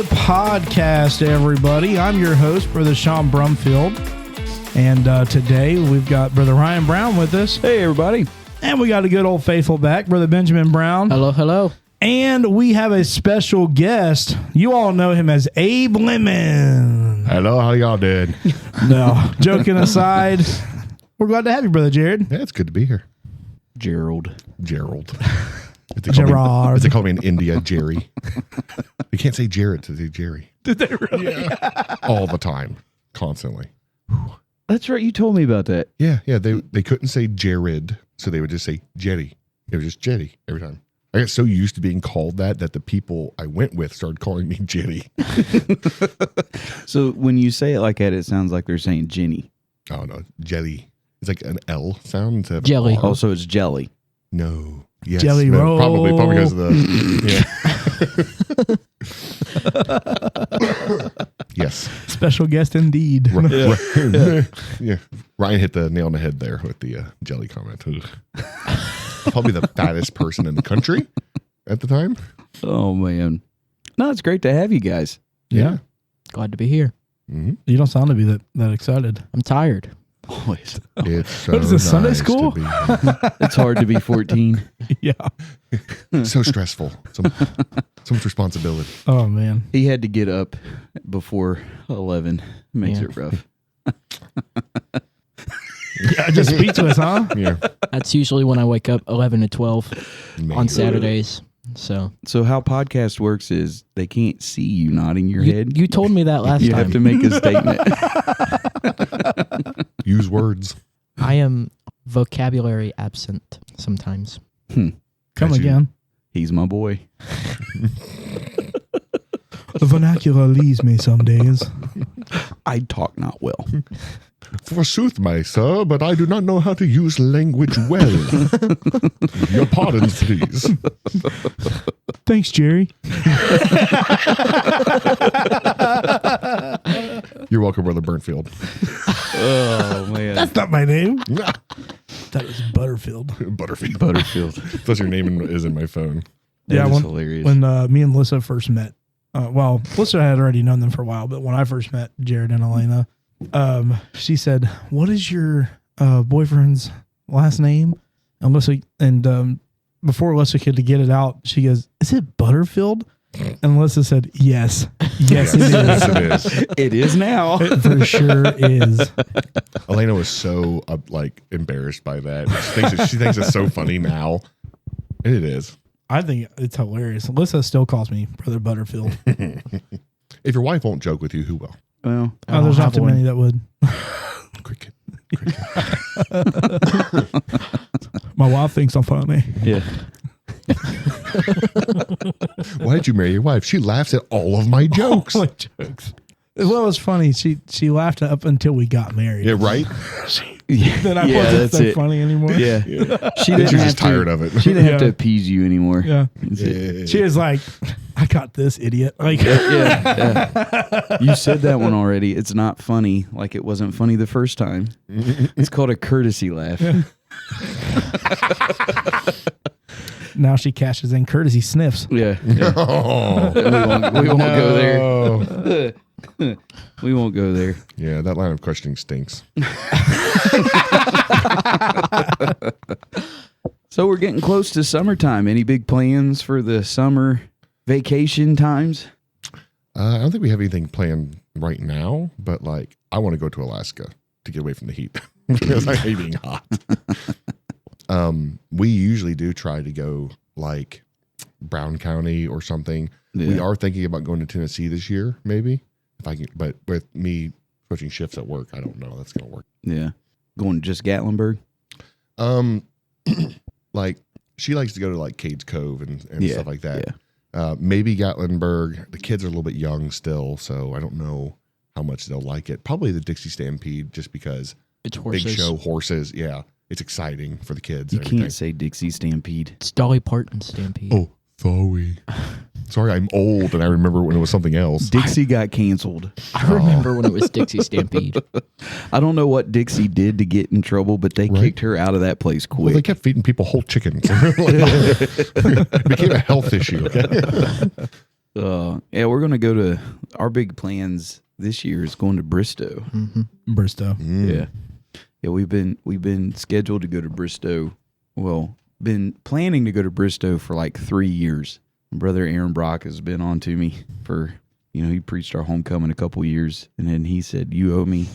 the podcast, everybody. I'm your host, Brother Sean Brumfield. And today we've got Brother Ryan Brown with us. Hey, everybody. And we got a good old faithful back, Brother Benjamin Brown. Hello, hello. And we have a special guest. You all know him as Abe Lindman. Hello, how y'all doing? No, joking aside, we're glad to have you, Brother Jared. Yeah, it's good to be here. Gerald. Gerard. As they call me in India, Jerry. You can't say Jared to say Jerry. Did they really? Yeah. All the time. Constantly. That's right. You told me about that. Yeah. They couldn't say Jared, so they would just say Jetty. It was just Jetty every time. I got so used to being called that the people I went with started calling me Jetty. So when you say it like that, it sounds like they're saying Jenny. Oh, no. Jetty. It's like an L sound instead of Jelly. R. Also, it's jelly. No. Yes. Jelly no, roll. Probably because of the... Yeah. Yes. Special guest indeed. Yeah. Ryan hit the nail on the head there with the jelly comment. Probably the fattest person in the country at the time. Oh, man. No, it's great to have you guys. Yeah. Glad to be here. Mm-hmm. You don't sound to be that excited. I'm tired. Always. It's so What is this, Sunday nice school? to be here. It's hard to be 14. Yeah. So stressful. So much responsibility. Oh, man. He had to get up before 11. Makes Yeah. it rough. Yeah, just speechless, huh? Yeah. That's usually when I wake up 11 to 12 on Maybe. Saturdays. So So how podcast works is they can't see you nodding your head. you told me that last You time. have to make a statement. Use words. I am vocabulary absent sometimes. Come Got you. again. He's my boy. The vernacular leaves me some days. I talk not well. Forsooth, my sir, but I do not know how to use language well. Your pardons, please. Thanks, Jerry. You're welcome, Brother Burnfield. Oh, man. That's not my name. That was Butterfield. Butterfield. Butterfield. That's your name is in my phone. Yeah, That is when- hilarious. When me and Lissa first met, Lissa had already known them for a while, but when I first met Jared and Elena, she said, "What is your boyfriend's last name?" And Lissa, before Lissa could get it out, she goes, "Is it Butterfield?" And Lissa said, "Yes, yes, it is. Yes, it is. It is now. It for sure is." Elena was so embarrassed by that. She thinks it's so funny now. And it is. I think it's hilarious. Lissa still calls me Brother Butterfield. If your wife won't joke with you, who will? Well, Oh, there's not too many that would. Cricket. My wife thinks I'm funny. yeah. Why did you marry your wife? She laughs at all of my jokes. All my jokes. Well, it was funny. She laughed up until we got married. Yeah, right? Then I wasn't that's so it. funny anymore. Yeah. She She's didn't have just tired of it. She didn't have to Yeah. appease you anymore. Yeah. That's it. She was like, "I got this, idiot." Like, Yeah. You said that one already. It's not funny. Like it wasn't funny the first time. It's called a courtesy laugh. now she cashes in courtesy sniffs. Yeah. Oh. We won't go there. Oh. We won't go there. Yeah, that line of questioning stinks. So we're getting close to summertime. Any big plans for the summer vacation times? I don't think we have anything planned right now, but I want to go to Alaska to get away from the heat because I hate being hot. We usually do try to go Brown County or something. Yeah. We are thinking about going to Tennessee this year, maybe if I can. But with me switching shifts at work, I don't know that's going to work. Yeah. Going to just Gatlinburg? She likes to go to Cades Cove and Yeah, stuff like that. yeah. Maybe Gatlinburg. The kids are a little bit young still, so I don't know how much they'll like it. Probably the Dixie Stampede, just because It's horses. big show, horses. Yeah, it's exciting for the kids. You and everything. can't say Dixie Stampede. It's Dolly Parton Stampede. Oh, sorry. Sorry, I'm old and I remember when it was something else. Dixie got canceled. I remember when it was Dixie Stampede. I don't know what Dixie did to get in trouble, but they Right. kicked her out of that place quick. Well, they kept feeding people whole chickens. It became a health issue. Okay? Yeah, we're gonna go to our big plans this year is going to Bristow. Bristow. Yeah, we've been scheduled to go to Bristow. Well, been planning to go to Bristow for like 3 years. My brother Aaron Brock has been on to me for, he preached our homecoming a couple years, and then he said, "You owe me,"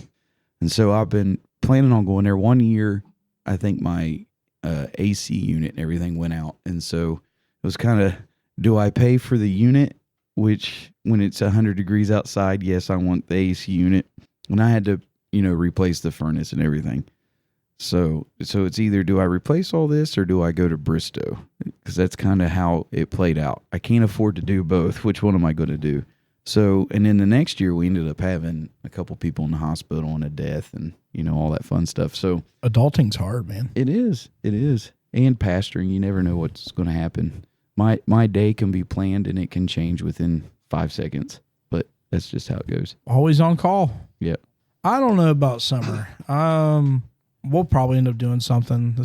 and so I've been planning on going there. 1 year, I think my AC unit and everything went out, and so it was kind of, do I pay for the unit? Which, when it's 100 degrees outside, yes, I want the AC unit. And I had to, replace the furnace and everything. So it's either, do I replace all this or do I go to Bristow? Because that's kind of how it played out. I can't afford to do both. Which one am I going to do? So, and then the next year, we ended up having a couple people in the hospital and a death and, all that fun stuff. So adulting's hard, man. It is. And pastoring, you never know what's going to happen. My day can be planned and it can change within 5 seconds, but that's just how it goes. Always on call. Yeah. I don't know about summer. We'll probably end up doing something.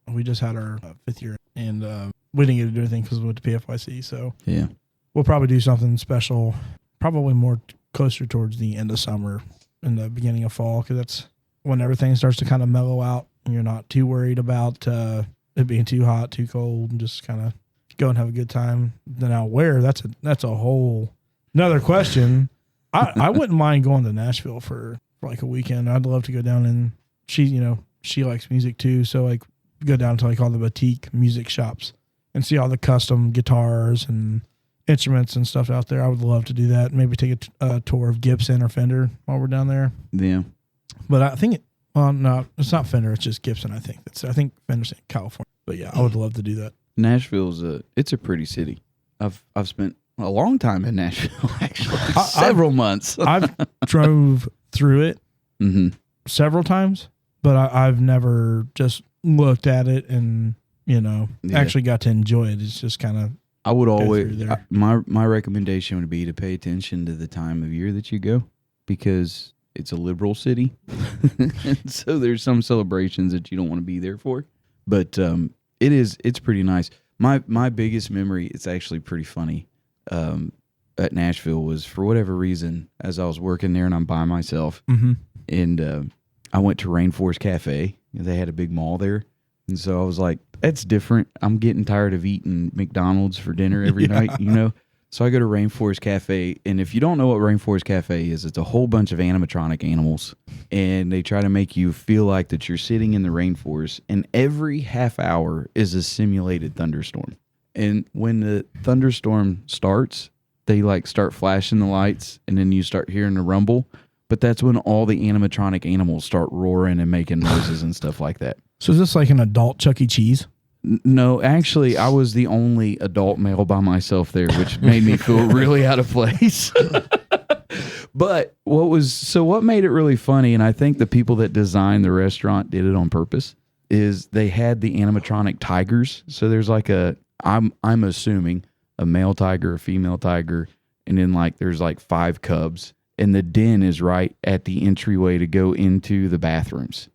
We just had our 5th year, and we didn't get to do anything because we went to PFYC. So yeah, we'll probably do something special, probably more closer towards the end of summer and the beginning of fall, because that's when everything starts to kind of mellow out and you're not too worried about it being too hot, too cold, and just kind of go and have a good time. Then out where, that's a whole another question. I wouldn't mind going to Nashville for like a weekend. I'd love to go down, and she likes music too, so like go down to like all the boutique music shops and see all the custom guitars and instruments and stuff out there. I would love to do that. Maybe take a tour of Gibson or Fender while we're down there. Yeah, but I think no, it's not Fender. It's just Gibson. I think Fender's in California. But yeah, I would love to do that. Nashville's it's a pretty city. I've spent a long time in Nashville, actually, several months. I've drove through it several times, but I've never just looked at it and actually got to enjoy it. It's just kind of. I would always my recommendation would be to pay attention to the time of year that you go, because it's a liberal city, and so there's some celebrations that you don't want to be there for, but it's pretty nice. My biggest memory, it's actually pretty funny, at Nashville was, for whatever reason, as I was working there and I'm by myself, and I went to Rainforest Cafe. They had a big mall there, and so I was like, that's different. I'm getting tired of eating McDonald's for dinner every night, So I go to Rainforest Cafe, and if you don't know what Rainforest Cafe is, it's a whole bunch of animatronic animals, and they try to make you feel like that you're sitting in the rainforest, and every half hour is a simulated thunderstorm. And when the thunderstorm starts, they like start flashing the lights, and then you start hearing the rumble, but that's when all the animatronic animals start roaring and making noises and stuff like that. So is this like an adult Chuck E. Cheese? No, actually, I was the only adult male by myself there, which made me feel really out of place. But what made it really funny, and I think the people that designed the restaurant did it on purpose, is they had the animatronic tigers. So there's like I'm assuming a male tiger, a female tiger, and then like there's like 5 cubs, and the den is right at the entryway to go into the bathrooms.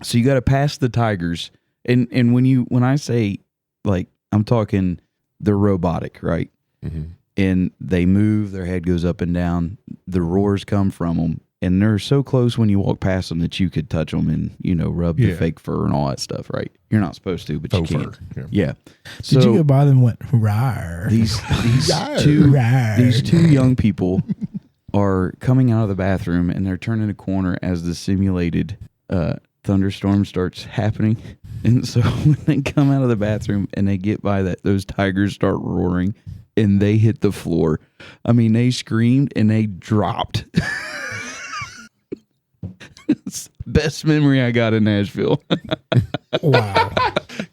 So you got to pass the tigers. And when I say, like, I'm talking, they're robotic, right? Mm-hmm. And they move, their head goes up and down, the roars come from them, and they're so close when you walk past them that you could touch them and, rub the fake fur and all that stuff, right? You're not supposed to, but faux you can. Fur. Yeah. So, did you go by them and went, rawr? These two young people are coming out of the bathroom, and they're turning a corner as the simulated thunderstorm starts happening. And so when they come out of the bathroom and they get by that, those tigers start roaring and they hit the floor. I mean, they screamed and they dropped. It's the best memory I got in Nashville. Wow.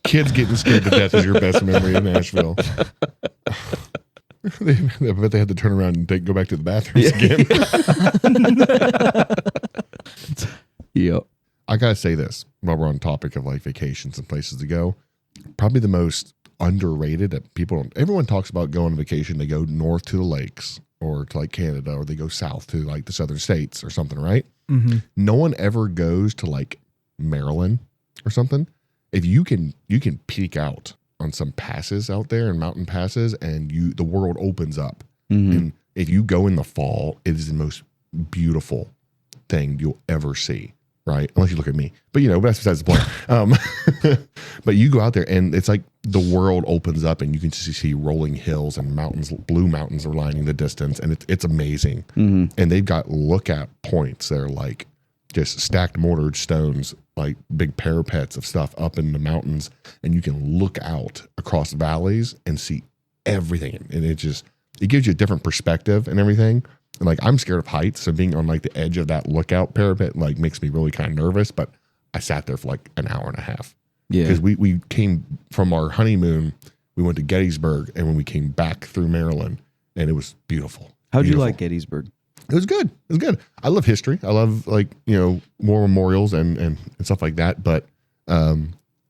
Kids getting scared to death is your best memory in Nashville. I bet they had to turn around and go back to the bathrooms again. Yep. I gotta say this while we're on the topic of like vacations and places to go. Probably the most underrated that everyone talks about going on vacation. They go north to the lakes or to like Canada, or they go south to like the southern states or something, right? Mm-hmm. No one ever goes to like Maryland or something. If you can peek out on some passes out there and mountain passes, and the world opens up. Mm-hmm. And if you go in the fall, it is the most beautiful thing you'll ever see. Right, unless you look at me, but that's besides the point. But you go out there, and it's like the world opens up, and you can just see rolling hills and mountains. Blue mountains are lining the distance, and it's amazing. Mm-hmm. And they've got lookout points that are like just stacked mortared stones, like big parapets of stuff up in the mountains, and you can look out across valleys and see everything. And it gives you a different perspective and everything. And like, I'm scared of heights, so being on like the edge of that lookout parapet like makes me really kind of nervous. But I sat there for like an hour and a half. Yeah, because we came from our honeymoon, we went to Gettysburg, and when we came back through Maryland, and it was beautiful. How'd you like Gettysburg? It was good. It was good. I love history. I love like war memorials and stuff like that. But I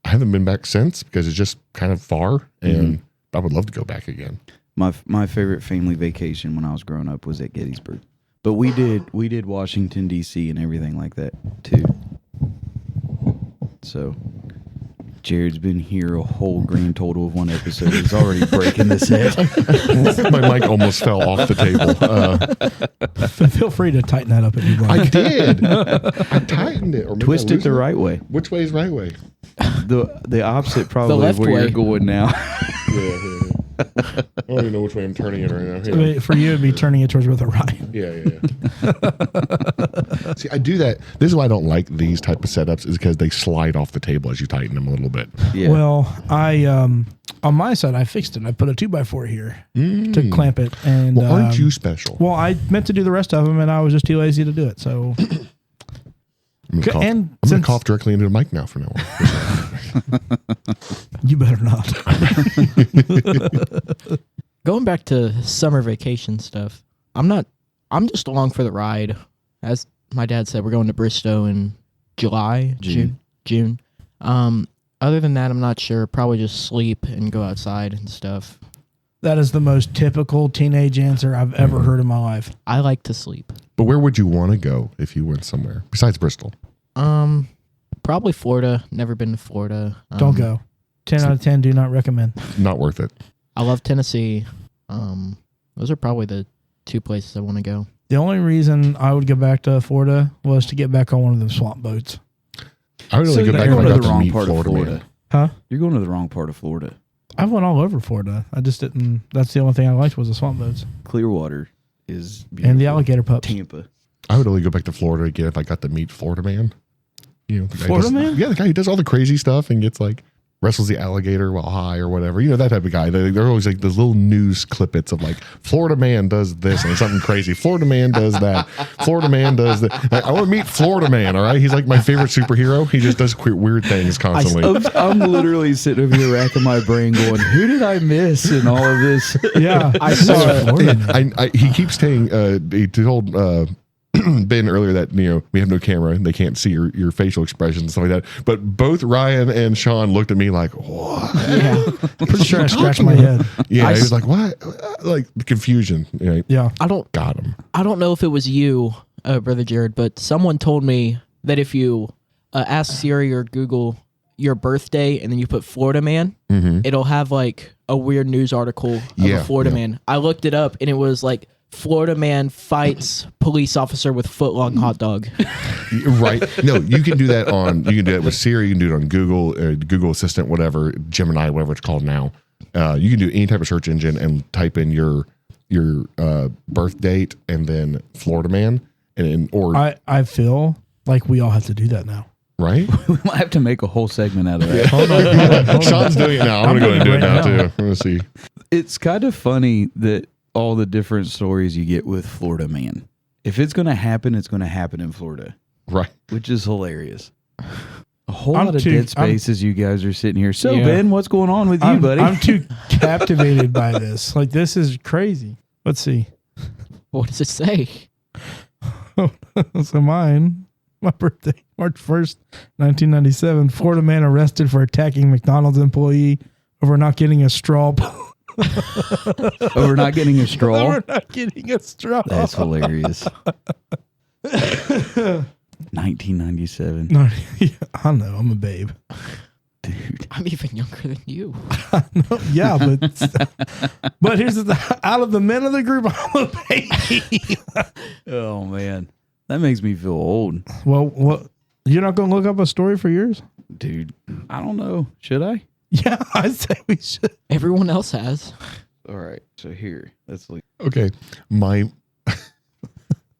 haven't been back since because it's just kind of far, and I would love to go back again. My favorite family vacation when I was growing up was at Gettysburg, but we did Washington D.C. and everything like that too. So Jared's been here a whole grand total of one episode. He's already breaking this head. My mic almost fell off the table. Feel free to tighten that up if you'd like. I did. I tightened it. Or Twist it the right way. Which way is right way? The opposite probably The left where way. you're going now. Yeah. I don't even know which way I'm turning it right now. I mean, for you, it'd be turning it towards with a right. Yeah. See, I do that. This is why I don't like these type of setups, is because they slide off the table as you tighten them a little bit. Yeah. Well, I on my side, I fixed it. I put a 2x4 here to clamp it. And Well, aren't you special? Well, I meant to do the rest of them, and I was just too lazy to do it. So, I'm going to cough directly into the mic now from now on. You better not. Going back to summer vacation stuff, I'm just along for the ride. As my dad said, we're going to Bristow in June. Other than that, I'm not sure. Probably just sleep and go outside and stuff. That is the most typical teenage answer I've ever heard in my life. I like to sleep. But where would you want to go if you went somewhere besides Bristol? Probably Florida. Never been to Florida. Don't go. 10 out of 10. Do not recommend. Not worth it. I love Tennessee. Those are probably the two places I want to go. The only reason I would go back to Florida was to get back on one of them swamp boats. I would only go back you're when I going to got the to wrong meet part of Florida Florida. man. Huh? You're going to the wrong part of Florida. I went all over Florida. I just didn't. That's the only thing I liked was the swamp boats Clearwater is beautiful. and the alligator pups. Tampa. I would only go back to Florida again if I got to meet Florida Man. The guy Florida does, Man? Yeah, the guy who does all the crazy stuff and gets like wrestles the alligator while high or whatever. That type of guy. They're always like those little news clippets of like Florida Man does this and something crazy. Florida Man does that. Florida Man does that. Like, I want to meet Florida Man. All right, he's like my favorite superhero. He just does weird things constantly. I'm literally sitting over here racking my brain going, who did I miss in all of this? Yeah, I saw Florida Man. He keeps saying he told Ben earlier that we have no camera and they can't see your facial expressions and stuff like that. But both Ryan and Sean looked at me like, "What?" Yeah, I'm pretty sure I scratched my head. Yeah, he was like, "What?" Like the confusion. Yeah, Got him. I don't know if it was you, Brother Jared, but someone told me that if you ask Siri or Google your birthday and then you put Florida Man, it'll have like a weird news article of a Florida man. I looked it up and it was like Florida man fights police officer with foot-long hot dog. Right. No, you can do that with Siri. You can do it on Google, Google Assistant, whatever, Gemini, whatever it's called now. You can do any type of search engine and type in your birth date and then Florida man, I feel like we all have to do that now. Right? We might have to make a whole segment out of that. Hold on. Sean's doing it now. I'm going to go ahead and do it now too. Let me see. It's kind of funny that all the different stories you get with Florida Man. If it's going to happen, it's going to happen in Florida. Right. Which is hilarious. A whole lot of dead space as you guys are sitting here. So, Yeah. Ben, what's going on with you, buddy? I'm too captivated by this. Like, this is crazy. Let's see. What does it say? So my birthday, March 1st, 1997, Florida man arrested for attacking McDonald's employee over not getting a straw. Over not getting a straw? Over not getting a straw. That's hilarious. 1997. No, yeah, I know, I'm a babe. Dude. I'm even younger than you. No, yeah, but here's out of the men of the group, I'm a baby. Oh, man. That makes me feel old. Well, what? You're not going to look up a story for yours? Dude, I don't know. Should I? Yeah, I say we should. Everyone else has. All right. So here, let's look. Okay. My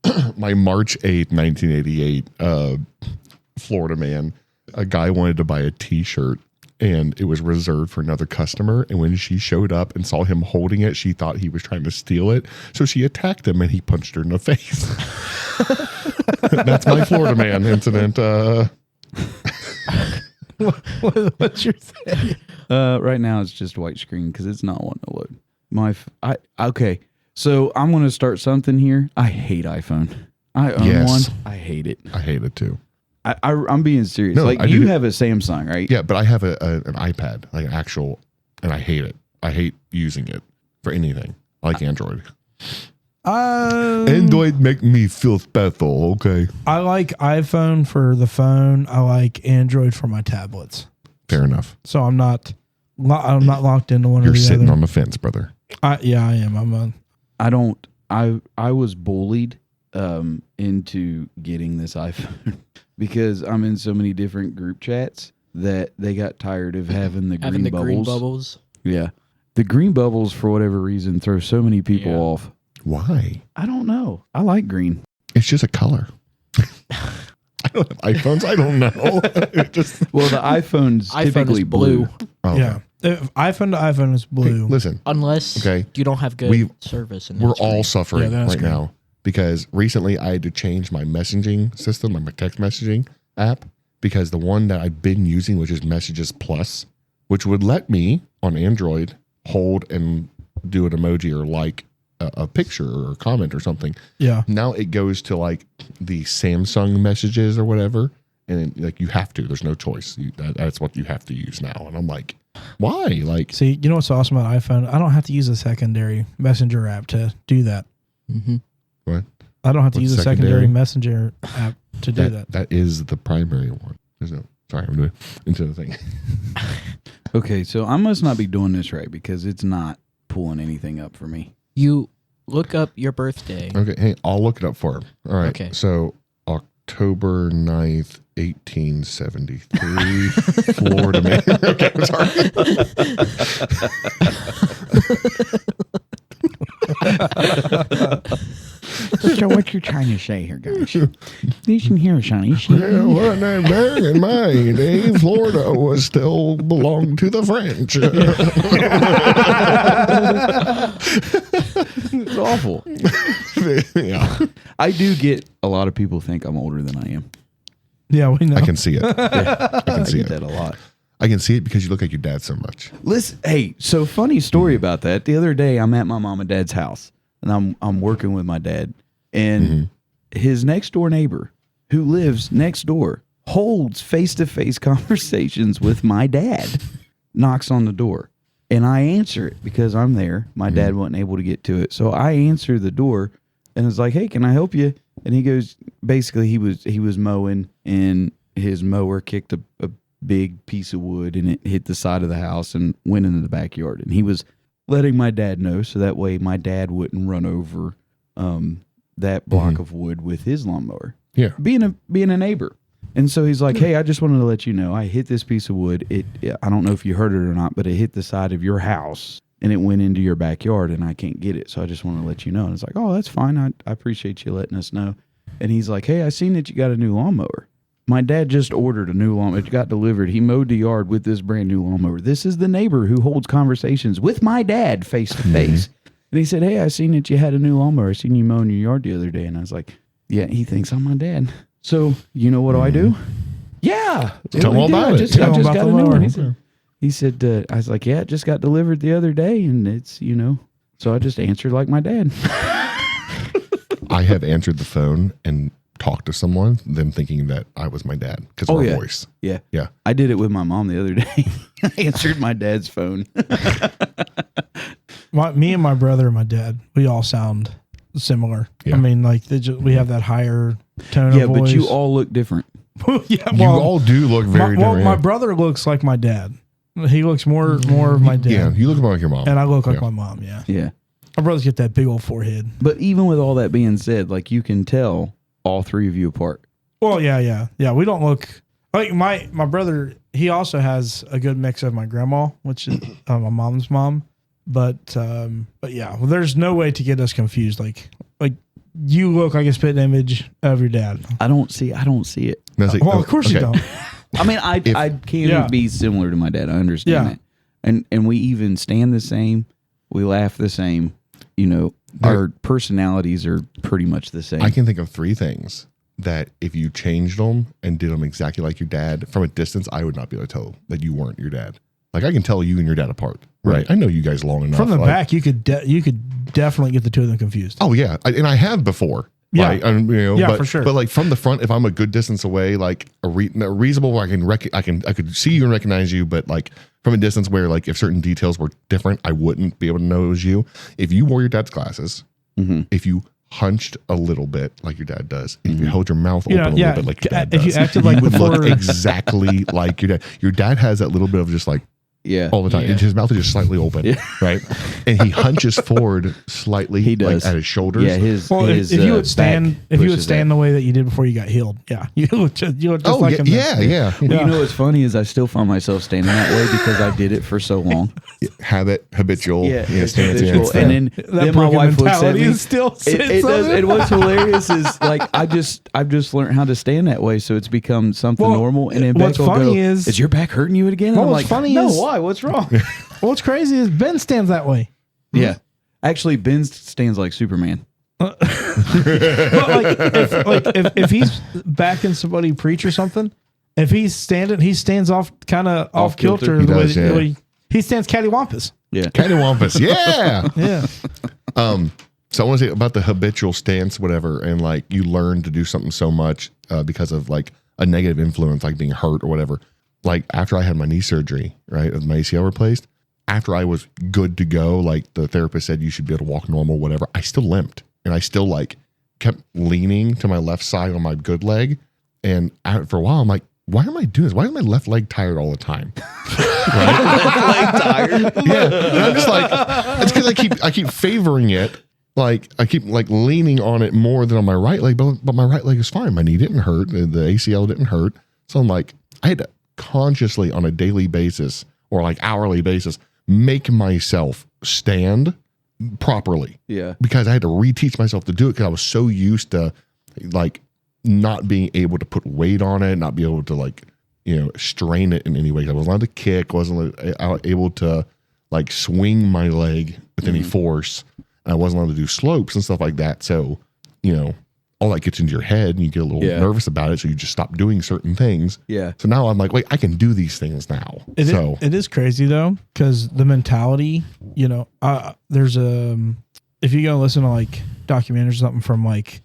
March 8th, 1988, Florida man, a guy wanted to buy a t-shirt and it was reserved for another customer. And when she showed up and saw him holding it, she thought he was trying to steal it. So she attacked him and he punched her in the face. That's my Florida man incident. What's your thing? Right now it's just white screen because it's not wanting to load. Okay. So I'm going to start something here. I hate iPhone. I own one. I hate it. I hate it too. I'm being serious. No, like you have a Samsung, right? Yeah, but I have an iPad, like an actual, and I hate it. I hate using it for anything. I like Android. Android make me feel special. Okay. I like iPhone for the phone. I like Android for my tablets. Fair enough. So I'm not locked into one or the other. You're sitting on the fence, brother. Yeah, I am. I was bullied into getting this iPhone because I'm in so many different group chats that they got tired of having the green bubbles. Yeah. The green bubbles, for whatever reason, throw so many people off. Why? I don't know. I like green. It's just a color. I don't have iPhones. I don't know. Well, the iPhone's typically blue. Oh, okay. Yeah. If iPhone to iPhone is blue. Hey, listen. Unless you don't have good service. We're all suffering right great. now because recently I had to change my messaging system, my text messaging app, because the one that I've been using, which is Messages Plus, which would let me on Android hold and do an emoji or like a picture or a comment or something. Yeah. Now it goes to like the Samsung messages or whatever. And like you have to, there's no choice. That's what you have to use now. And I'm like, why? Like, see, you know what's awesome about iPhone? I don't have to use a secondary messenger app to do that. Mm-hmm. What? I don't have to use a secondary messenger app to do that. That is the primary one. Sorry, I'm doing into the thing. Okay, so I must not be doing this right because it's not pulling anything up for me. You look up your birthday. Okay, hey, I'll look it up for him. All right. Okay. So October 9th, 1873, Florida man. Okay, I'm sorry. So what you're trying to say here, guys? Listen here, Sonny. Well, back in my day, Florida was still belonged to the French. It's awful. Yeah. I do get a lot of people think I'm older than I am. Yeah, we know. I can see it. I can see get it. that a lot. I can see it because you look like your dad so much. Listen, hey, so funny story about that. The other day, I'm at my mom and dad's house, and I'm working with my dad, and his next door neighbor, who lives next door, holds face-to-face conversations with my dad, knocks on the door, and I answer it because I'm there. My dad wasn't able to get to it, so I answer the door, and it's like, "Hey, can I help you?" And he goes, basically, he was mowing, and his mower kicked a big piece of wood, and it hit the side of the house and went into the backyard. And he was letting my dad know so that way my dad wouldn't run over that block of wood with his lawnmower. Yeah, being a neighbor. And so he's like, "Hey, I just wanted to let you know I hit this piece of wood. I don't know if you heard it or not, but it hit the side of your house and it went into your backyard, and I can't get it. So I just want to let you know." And it's like, "Oh, that's fine. I appreciate you letting us know." And he's like, "Hey, I seen that you got a new lawnmower." My dad just ordered a new lawnmower. It got delivered. He mowed the yard with this brand new lawnmower. This is the neighbor who holds conversations with my dad face to face. And he said, "Hey, I seen that you had a new lawnmower. I seen you mowing your yard the other day." And I was like, "Yeah," he thinks I'm my dad. So, you know what do I do? Yeah. Tell him all about it. I just got a new one. He said, I was like, "Yeah, it just got delivered the other day." And it's, so I just answered like my dad. I have answered the phone and talked to someone, them thinking that I was my dad because of our voice. Yeah. Yeah. I did it with my mom the other day. I answered my dad's phone. Me and my brother and my dad, we all sound similar. Yeah. I mean, like we have that higher tone of voice. But you all look different. Yeah, You all do look very different. my brother looks like my dad. He looks more of my dad. Yeah, you look more like your mom. And I look like my mom, yeah. Yeah. My brothers get that big old forehead. But even with all that being said, like you can tell all three of you apart. Well, yeah. We don't look like my brother. He also has a good mix of my grandma, which is my mom's mom. But yeah, well, there's no way to get us confused. Like you look like a spit image of your dad. I don't see it. No, see, Well, of course you don't. I mean, I can be similar to my dad. I understand that. And we even stand the same. We laugh the same. You know, our personalities are pretty much the same. I can think of 3 things that if you changed them and did them exactly like your dad from a distance, I would not be able to tell that you weren't your dad. Like I can tell you and your dad apart. Right. I know you guys long enough. From the back, you could definitely get the two of them confused. Oh yeah. And I have before. Yeah. Like, but, for sure. But like from the front, if I'm a good distance away, like a reasonable where I could see you and recognize you, but like from a distance where like if certain details were different, I wouldn't be able to know it was you. If you wore your dad's glasses, if you hunched a little bit like your dad does, if you held your mouth open a little bit like your dad does, if you acted like would before, look exactly like your dad. Your dad has that little bit of just like all the time. Yeah. And his mouth is just slightly open, right? And he hunches forward slightly, He does. like, at his shoulders. Yeah, if you would stand the way that you did before you got healed, you look just like him. Yeah. Well, you know what's funny is I still find myself standing that way because I did it for so long. Habitual. It's stance, habitual. yeah. And then my wife looks at me. Is still It does. And what's hilarious is like I've just learned how to stand that way, so it's become something normal. And then what's Beck will funny go, is your back hurting you again? And I'm what's like, funny no, is- why? What's wrong? What's crazy is Ben stands that way. Yeah. Actually, Ben stands like Superman. But if he's backing somebody preach or something, if he's standing, he stands off kind of off kilter. He does, yeah. He stands cattywampus. Yeah. Cattywampus. Yeah. Yeah. So I want to say about the habitual stance, whatever, and like you learn to do something so much because of like a negative influence, like being hurt or whatever. Like after I had my knee surgery, right, with my ACL replaced, after I was good to go, like the therapist said you should be able to walk normal, whatever, I still limped. And I still like kept leaning to my left side on my good leg. And for a while, I'm like, why am I doing this? Why is my left leg tired all the time? Leg tired. Yeah. And I'm just like, it's because I keep favoring it. Like I keep like leaning on it more than on my right leg, but my right leg is fine. My knee didn't hurt. The ACL didn't hurt. So I'm like, I had to consciously on a daily basis or like hourly basis, make myself stand properly. Yeah. Because I had to reteach myself to do it because I was so used to like not being able to put weight on it, not be able to like, strain it in any way. I wasn't allowed to kick, wasn't able to like swing my leg with any force. And I wasn't allowed to do slopes and stuff like that. So, all that gets into your head and you get a little nervous about it. So you just stop doing certain things. Yeah. So now I'm like, wait, I can do these things now. It is crazy though, because the mentality, there's if you go listen to like documentaries or something from like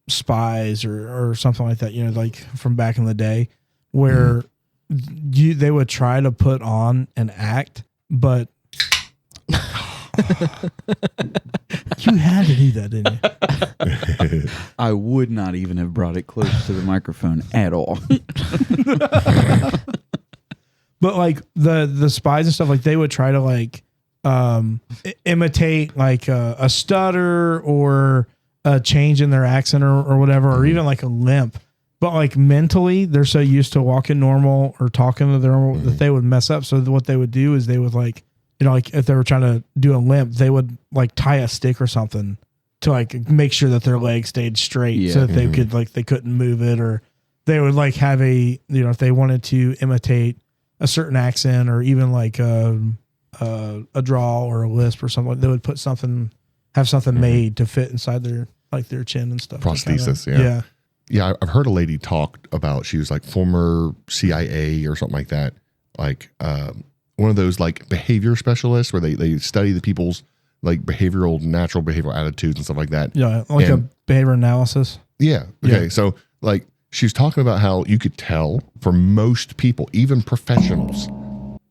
spies or something like that, like from back in the day where they would try to put on an act, but you had to do that, didn't you? I would not even have brought it close to the microphone at all. But like the spies and stuff, like they would try to like imitate like a stutter or a change in their accent or whatever, or even like a limp. But like mentally, they're so used to walking normal or talking to their normal that they would mess up. So what they would do is they would like, like if they were trying to do a limp, they would like tie a stick or something to like make sure that their leg stayed straight so that they could like, they couldn't move it, or they would like have a, if they wanted to imitate a certain accent or even like a drawl or a lisp or something, they would put something, have something made to fit inside their, like their chin and stuff. Prosthesis. Yeah. Yeah. I've heard a lady talk about, she was like former CIA or something like that. Like, one of those like behavior specialists where they study the people's like natural behavioral attitudes and stuff like that. Yeah. Like a behavior analysis. Yeah. Okay. So like she was talking about how you could tell for most people, even professionals,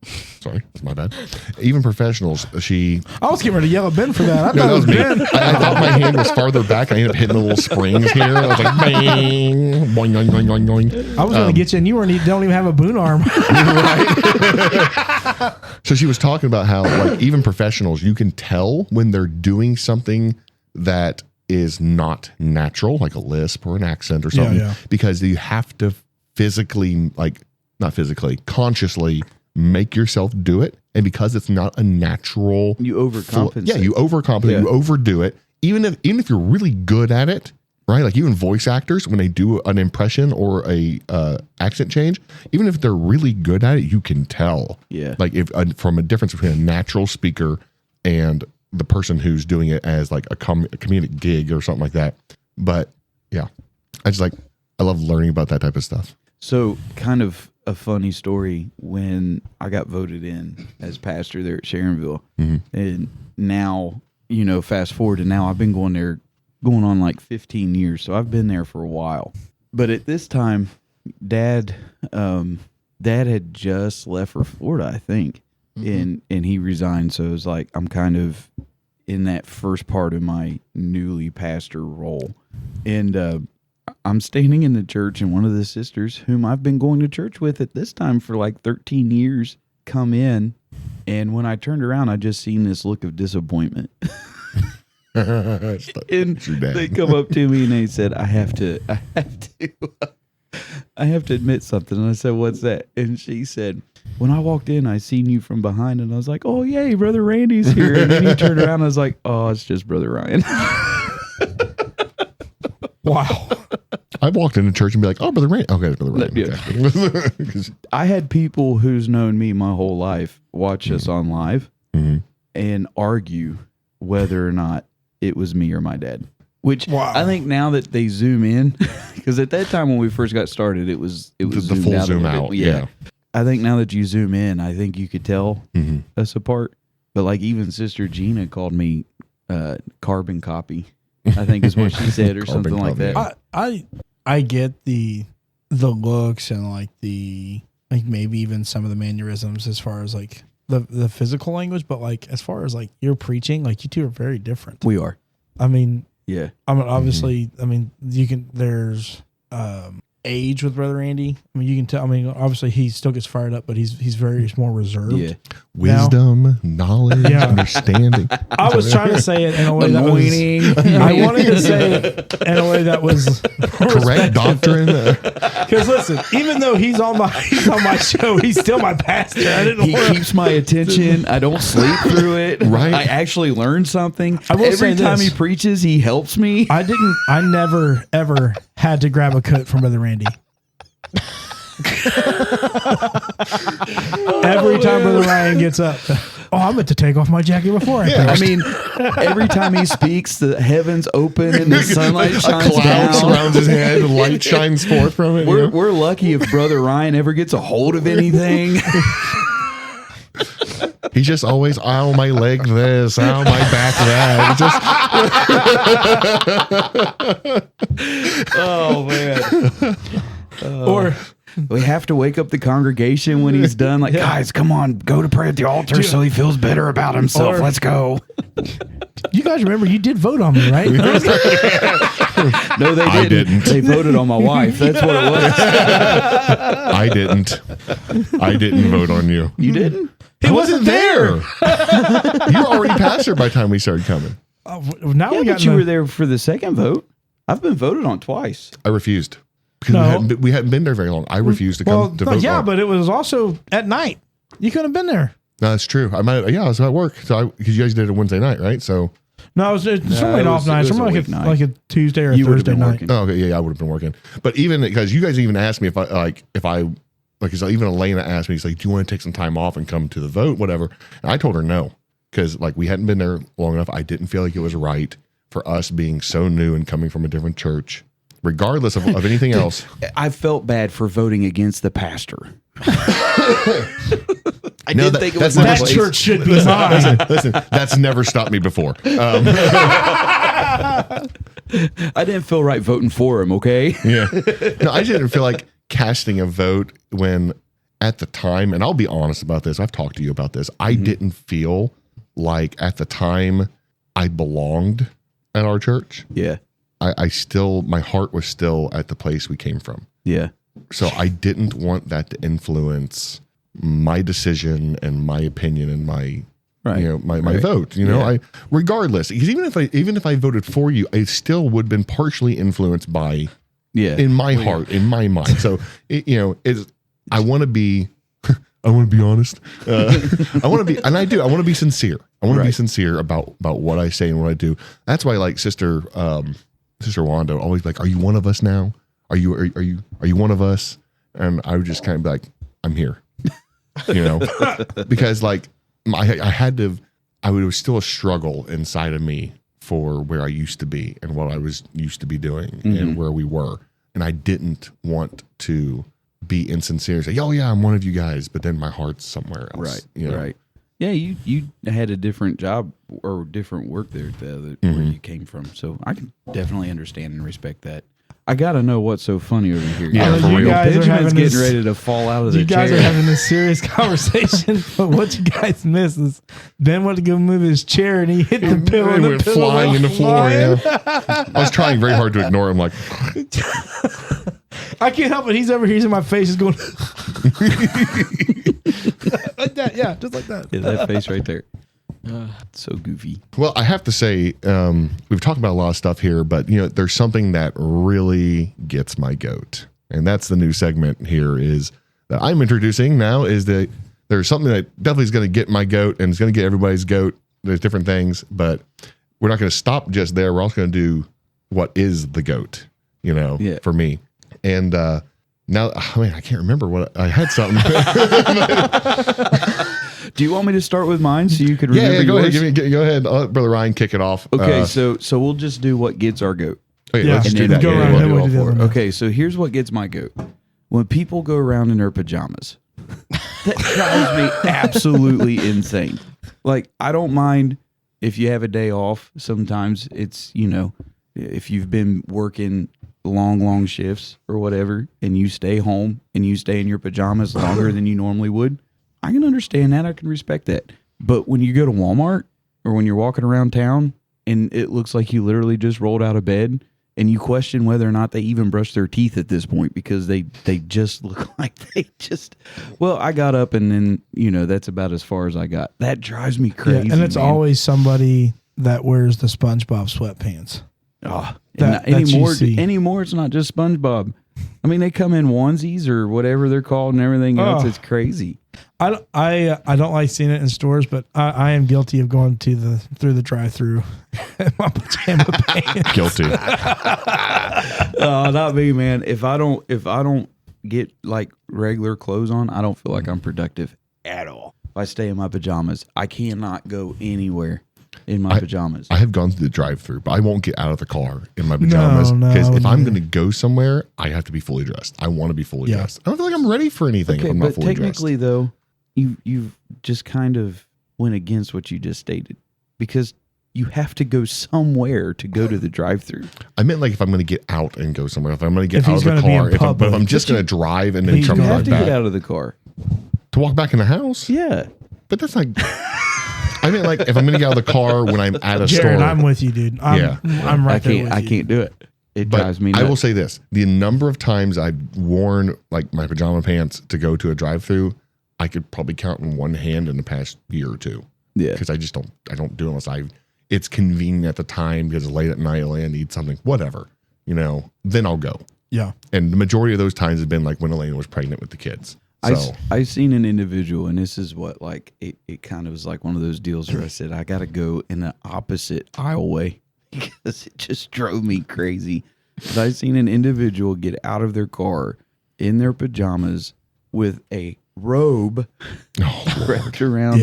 Sorry, that's my bad. Even professionals, I was getting ready to yell at Ben for that. I No, thought it was me. Ben. I thought my hand was farther back. I ended up hitting the little springs here. I was like, bang, boing, boing, boing, boing, boing. I was going to get you, and you don't even have a boon arm. Right? So she was talking about how, like, even professionals, you can tell when they're doing something that is not natural, like a lisp or an accent or something, because you have to physically, like, not physically, consciously make yourself do it. And because it's not a natural, you overcompensate. You overcompensate, you overdo it. Even if you're really good at it, right? Like even voice actors, when they do an impression or a accent change, even if they're really good at it, you can tell. Yeah. Like if from a difference between a natural speaker and the person who's doing it as like a comedic gig or something like that. But yeah, I love learning about that type of stuff. So kind of a funny story when I got voted in as pastor there at Sharonville. And now, fast forward to now, I've been going on like 15 years. So I've been there for a while. But at this time, Dad had just left for Florida, I think. And he resigned. So it was like, I'm kind of in that first part of my newly pastor role. And, I'm standing in the church, and one of the sisters whom I've been going to church with at this time for like 13 years come in. And when I turned around, I just seen this look of disappointment. And they come up to me and they said, I have to admit something. And I said, what's that? And she said, when I walked in, I seen you from behind, and I was like, oh, yay, Brother Randy's here. And then he turned around, and I was like, oh, it's just Brother Ryan. Wow. I've walked into church and be like, oh, Brother Rand. Okay, Brother Rand. Yeah. Okay. I had people who's known me my whole life watch us on live and argue whether or not it was me or my dad. Which I think now that they zoom in, because at that time when we first got started, it was the full zoom out. Yeah. I think now that you zoom in, I think you could tell us apart. But like even Sister Gina called me carbon copy. I think is what she said, or something like that. I get the looks and like maybe even some of the mannerisms as far as like the physical language, but like as far as like your preaching, like you two are very different. We are. I mean, yeah. I mean, obviously, I mean, there's age with Brother Andy. I mean, you can tell. I mean, obviously, he still gets fired up, but he's very more reserved. Yeah. Wisdom, knowledge, understanding. I was trying to say it in a way that was. I wanted to say it in a way that was correct doctrine. Because listen, even though he's on my show, he's still my pastor. He keeps my attention. I don't sleep through it. Right. I actually learn something. Every time he preaches, he helps me. I never ever had to grab a coat from Brother Randy. Every time Brother Ryan gets up, I meant to take off my jacket before I preached. I mean, every time he speaks, the heavens open and the sunlight shines a cloud down. surrounds his head, the light shines forth from it. We're lucky if Brother Ryan ever gets a hold of anything. He's just always, ow, my leg this, ow, my back that. Oh, man. Or we have to wake up the congregation when he's done. Like, guys, come on, go to pray at the altar so he feels better about himself. Let's go. You guys remember you did vote on me, right? No, they didn't. I didn't. They voted on my wife. That's what it was. I didn't vote on you. You didn't? He wasn't there. You were already pastor by the time we started coming. Now we got. But you were there for the second vote. I've been voted on twice. I refused. Because we hadn't been there very long. I refused to come to vote. Yeah, but it was also at night. You couldn't have been there. No, that's true. I was at work. So because you guys did it Wednesday night, right? So no, it's something off night. Something like a Tuesday or a Thursday night. Oh, okay, yeah, I would have been working. But even because you guys even asked me if even Elena asked me, he's like, do you want to take some time off and come to the vote, whatever? And I told her no, because like we hadn't been there long enough. I didn't feel like it was right for us being so new and coming from a different church. Regardless of anything else. I felt bad for voting against the pastor. I didn't think it was that church should be mine. Listen, that's never stopped me before. I didn't feel right voting for him, okay? Yeah. No, I didn't feel like casting a vote when at the time, and I'll be honest about this, I've talked to you about this, I didn't feel like at the time I belonged at our church. Yeah. I still, my heart was still at the place we came from. Yeah. So I didn't want that to influence my decision and my opinion and my, my vote. Regardless, because even if I voted for you, I still would have been partially influenced by, in my heart, in my mind. So I want to be. I want to be honest. I want to be, and I do. I want to be sincere. I want to be sincere about what I say and what I do. That's why, like Sister Wanda always be like, "Are you one of us now? Are you one of us?" And I would just kind of be like, "I'm here," because like it was still a struggle inside of me for where I used to be and what I was used to be doing and where we were, and I didn't want to be insincere, say, "Oh yeah, I'm one of you guys," but then my heart's somewhere else. Right. Yeah, you had a different job or different work there where you came from, so I can definitely understand and respect that. I gotta know what's so funny over here. Yeah, for you real. guys are Benjamin's having getting this, ready to fall out of the chair. You guys are having this serious conversation, but what you guys miss is Ben went to go move his chair and he hit the pillow and went flying in the floor. Yeah. I was trying very hard to ignore him. Like, I can't help it. He's over here. He's in my face. He's going like that. Yeah, just like that. Yeah, that face right there. So goofy. well, I have to say, we've talked about a lot of stuff here, but there's something that really gets my goat, and that's the new segment here is that I'm introducing now. Is that there's something that definitely is going to get my goat, and it's going to get everybody's goat. There's different things, but we're not going to stop just there. We're also going to do what is the goat, for me. And now, I can't remember what I had something. Do you want me to start with mine so you could remember? Yeah, go yours? ahead. Go ahead. I'll let Brother Ryan kick it off. Okay, so we'll just do what gets our goat. Okay, Yeah, let's and do then that. go Yeah, around we'll and do we'll all do four. that. Okay, so here's what gets my goat. When people go around in their pajamas, that drives me absolutely insane. Like, I don't mind if you have a day off. Sometimes it's, if you've been working long shifts or whatever, and you stay home and you stay in your pajamas longer than you normally would, I can understand that. I can respect that. But when you go to Walmart or when you're walking around town and it looks like you literally just rolled out of bed and you question whether or not they even brushed their teeth at this point because they just look like I got up and then, that's about as far as I got. That drives me crazy. Yeah, and it's man. always somebody that wears the SpongeBob sweatpants. Oh, anymore, it's not just SpongeBob. I mean, they come in onesies or whatever they're called and everything else. It's crazy. I don't like seeing it in stores, but I am guilty of going through the drive-through in my pajama pants. Guilty. Not me, man. If I don't get like regular clothes on, I don't feel like I'm productive at all. If I stay in my pajamas, I cannot go anywhere in my pajamas. I have gone through the drive-through, but I won't get out of the car in my pajamas because if I'm going to go somewhere, I have to be fully dressed. I want to be fully dressed. I don't feel like I'm ready for anything if I'm not fully dressed. Technically, though, you've just kind of went against what you just stated because you have to go somewhere to go to the drive-through. I meant like if I'm going to get out and go somewhere, if I'm going to get out of the car, but if I'm just going to drive and then come you back. have to get out of the car to walk back in the house. Yeah, but that's like. I mean, like if I'm going to get out of the car when I'm at a Jared, store. I'm with you, dude. I'm right there with you. I can't do it. It drives me nuts. I will say this: the number of times I've worn like my pajama pants to go to a drive-through, I could probably count in one hand in the past year or two. Yeah, because I don't do it unless it's convenient at the time because late at night I need something, whatever, then I'll go. Yeah, and the majority of those times have been like when Elena was pregnant with the kids. So I seen an individual, and this is what like it kind of was like one of those deals where I said I got to go in the opposite aisleway because it just drove me crazy. But I seen an individual get out of their car in their pajamas with a robe wrapped around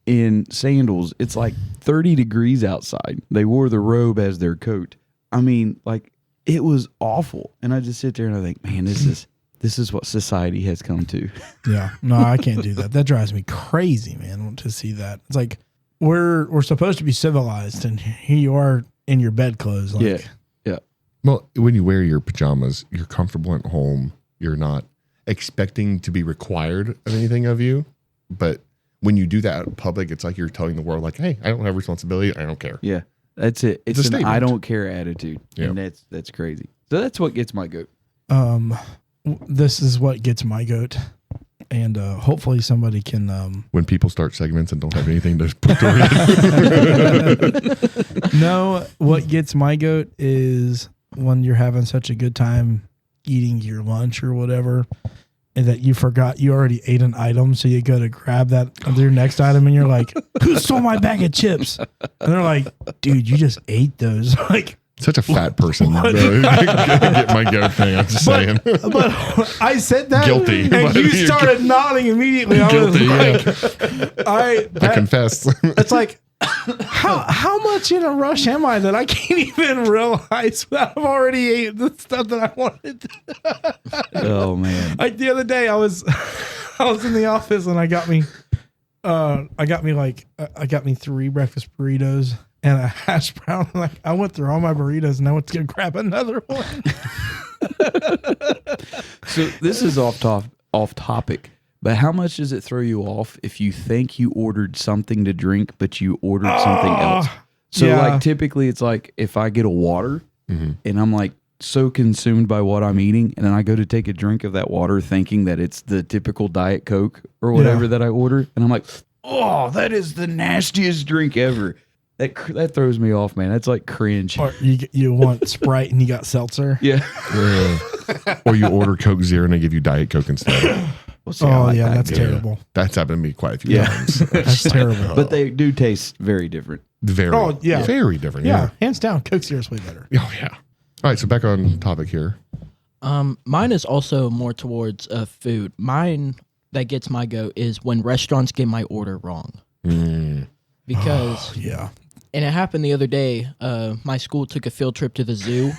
in sandals. It's like 30 degrees outside. They wore the robe as their coat. I mean, like it was awful. And I just sit there and I think, man, this is what society has come to. Yeah. No, I can't do that. That drives me crazy, man, to see that. It's like we're supposed to be civilized and here you are in your bedclothes. Like, yeah. Well, when you wear your pajamas, you're comfortable at home. You're not. expecting to be required of anything of you. But when you do that in public, it's like you're telling the world, like, hey, I don't have responsibility. I don't care. Yeah, that's it. It's a an statement. I don't care attitude. Yeah. And that's crazy. So that's what gets my goat. This is what gets my goat. And hopefully somebody can... When people start segments and don't have anything to put to No, what gets my goat is when you're having such a good time eating your lunch or whatever, and that you forgot you already ate an item, so you go to grab that your next item, and you're like, "Who stole my bag of chips?" And they're like, "Dude, you just ate those." Like, Such a fat person. Get my goat thing. I'm just saying. But I said that, Guilty. and But you you're started nodding immediately. I Guilty, was like, I confess. It's like, how much in a rush am I that I can't even realize that I've already ate the stuff that I wanted? Oh man! Like the other day, I was in the office and I got me 3 breakfast burritos and a hash brown. Like, I went through all my burritos and I went to go grab another one. So this is off topic, but how much does it throw you off if you think you ordered something to drink, but you ordered something else? So yeah. like typically it's like if I get a water and I'm like so consumed by what I'm eating, and then I go to take a drink of that water thinking that it's the typical Diet Coke or whatever that I order, and I'm like, oh, that is the nastiest drink ever. That throws me off, man. That's like cringe. Or you want Sprite and you got seltzer. Yeah. Or you order Coke Zero and they give you Diet Coke instead. Well, see, I like that that's good. terrible. That's happened to me quite a few times. That's terrible. But they do taste very different. Very, very different. Yeah, hands down, Coke Zero is way better. Oh, yeah. All right, so back on topic here. Mine is also more towards food. Mine that gets my goat is when restaurants get my order wrong. Because and it happened the other day. My school took a field trip to the zoo,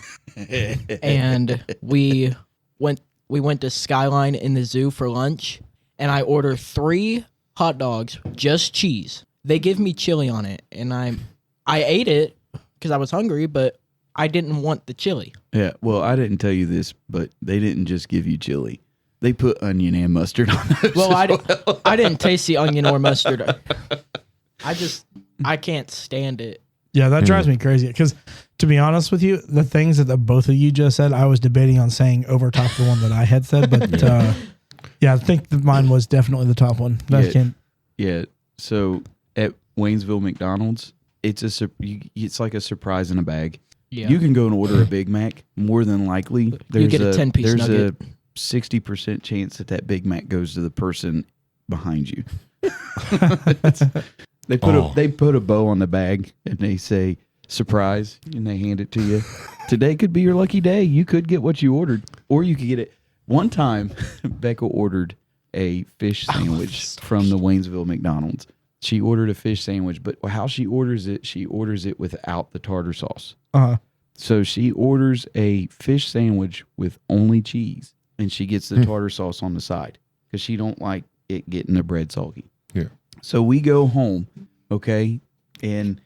and we went to Skyline in the zoo for lunch, and I ordered 3 hot dogs, just cheese. They give me chili on it, and I ate it because I was hungry, but I didn't want the chili. Yeah, well, I didn't tell you this, but they didn't just give you chili. They put onion and mustard on those. Well, I didn't taste the onion or mustard. I can't stand it. Yeah, that drives me crazy because, to be honest with you, the things that the both of you just said, I was debating on saying over top the one that I had said, but I think that mine was definitely the top one. Yeah. So at Waynesville McDonald's, it's like a surprise in a bag. Yeah. You can go and order a Big Mac. More than likely, you get a 10-piece nugget. There's a 60% chance that Big Mac goes to the person behind you. They put a bow on the bag and they say surprise and they hand it to you. Today could be your lucky day. You could get what you ordered, or you could get it. One time, Becca ordered a fish sandwich from the Waynesville McDonald's. She ordered a fish sandwich, but how she orders it without the tartar sauce. So she orders a fish sandwich with only cheese, and she gets the tartar sauce on the side because she don't like it getting the bread soggy. Yeah. So we go home, okay, and